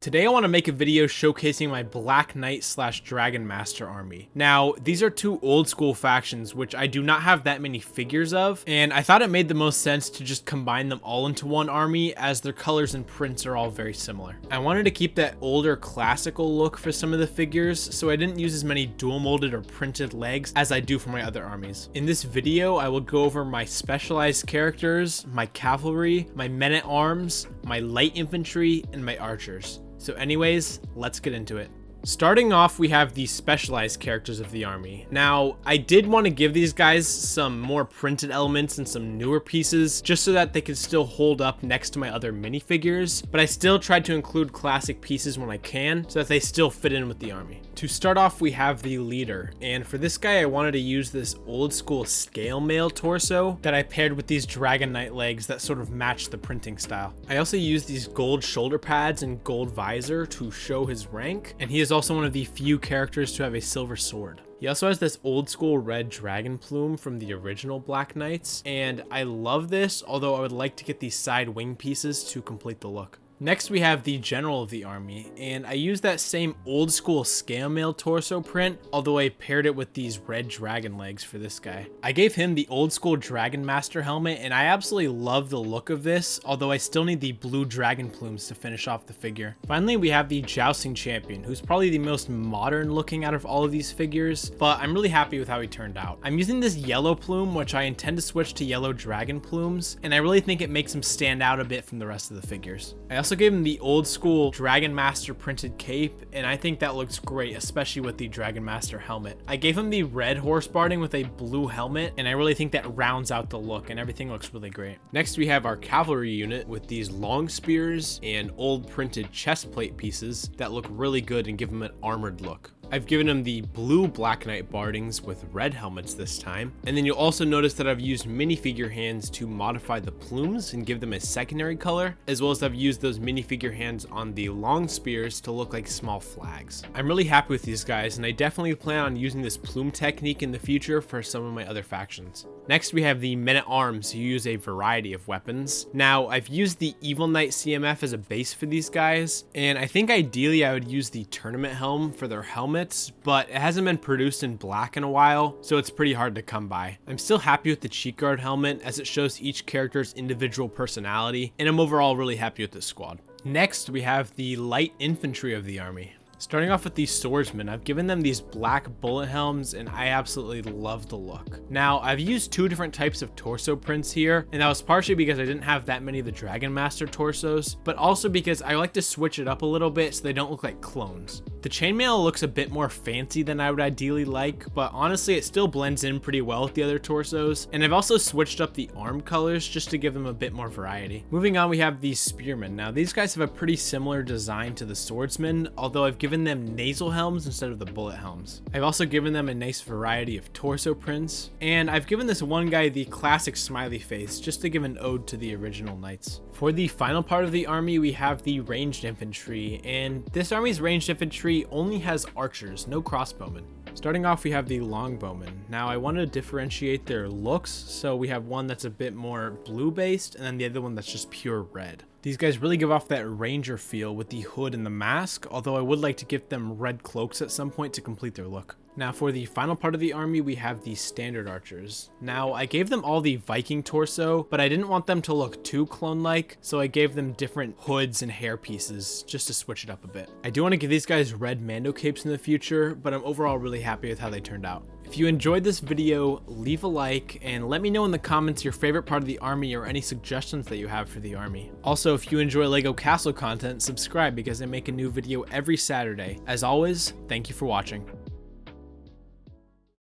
Today I want to make a video showcasing my Black Knight / Dragon Master army. Now, these are two old school factions which I do not have that many figures of, and I thought it made the most sense to just combine them all into one army as their colors and prints are all very similar. I wanted to keep that older classical look for some of the figures, so I didn't use as many dual molded or printed legs as I do for my other armies. In this video, I will go over my specialized characters, my cavalry, my men-at-arms, my light infantry, and my archers. So anyways, let's get into it. Starting off, we have the specialized characters of the army. Now, I did want to give these guys some more printed elements and some newer pieces just so that they could still hold up next to my other minifigures, but I still tried to include classic pieces when I can so that they still fit in with the army. To start off, we have the leader, and for this guy I wanted to use this old school scale mail torso that I paired with these Dragon Knight legs that sort of match the printing style. I also used these gold shoulder pads and gold visor to show his rank, and he is also one of the few characters to have a silver sword. He also has this old school red dragon plume from the original Black Knights, and I love this, although I would like to get these side wing pieces to complete the look. Next, we have the general of the army, and I used that same old school scale mail torso print, although I paired it with these red dragon legs for this guy. I gave him the old school Dragon Master helmet, and I absolutely love the look of this, although I still need the blue dragon plumes to finish off the figure. Finally, we have the jousting champion, who's probably the most modern looking out of all of these figures, but I'm really happy with how he turned out. I'm using this yellow plume, which I intend to switch to yellow dragon plumes, and I really think it makes him stand out a bit from the rest of the figures. I also gave him the old school Dragon Master printed cape, and I think that looks great, especially with the Dragon Master helmet. I gave him the red horse barding with a blue helmet, and I really think that rounds out the look and everything looks really great. Next, we have our cavalry unit with these long spears and old printed chest plate pieces that look really good and give him an armored look. I've given him the blue Black Knight bardings with red helmets this time. And then you'll also notice that I've used minifigure hands to modify the plumes and give them a secondary color, as well as I've used those minifigure hands on the long spears to look like small flags. I'm really happy with these guys, and I definitely plan on using this plume technique in the future for some of my other factions. Next, we have the men-at-arms, who use a variety of weapons. Now, I've used the Evil Knight CMF as a base for these guys, and I think ideally I would use the tournament helm for their helmet, but it hasn't been produced in black in a while, so it's pretty hard to come by. I'm still happy with the cheek guard helmet as it shows each character's individual personality, and I'm overall really happy with this squad. Next, we have the light infantry of the army. Starting off with these swordsmen, I've given them these black bullet helms, and I absolutely love the look. Now, I've used two different types of torso prints here, and that was partially because I didn't have that many of the Dragon Master torsos, but also because I like to switch it up a little bit so they don't look like clones. The chainmail looks a bit more fancy than I would ideally like, but honestly it still blends in pretty well with the other torsos, and I've also switched up the arm colors just to give them a bit more variety. Moving on, we have these spearmen. Now, these guys have a pretty similar design to the swordsmen, although I've given them nasal helms instead of the bullet helms. I've also given them a nice variety of torso prints, and I've given this one guy the classic smiley face just to give an ode to the original knights. For the final part of the army, we have the ranged infantry, and this army's ranged infantry only has archers, no crossbowmen. Starting off, we have the longbowmen. Now, I wanted to differentiate their looks, so we have one that's a bit more blue based and then the other one that's just pure red. These guys really give off that ranger feel with the hood and the mask, although I would like to give them red cloaks at some point to complete their look. Now, for the final part of the army, we have the standard archers. Now, I gave them all the Viking torso, but I didn't want them to look too clone-like, so I gave them different hoods and hair pieces just to switch it up a bit. I do want to give these guys red Mando capes in the future, but I'm overall really happy with how they turned out. If you enjoyed this video, leave a like and let me know in the comments your favorite part of the army or any suggestions that you have for the army. Also, if you enjoy LEGO Castle content, subscribe because I make a new video every Saturday. As always, thank you for watching.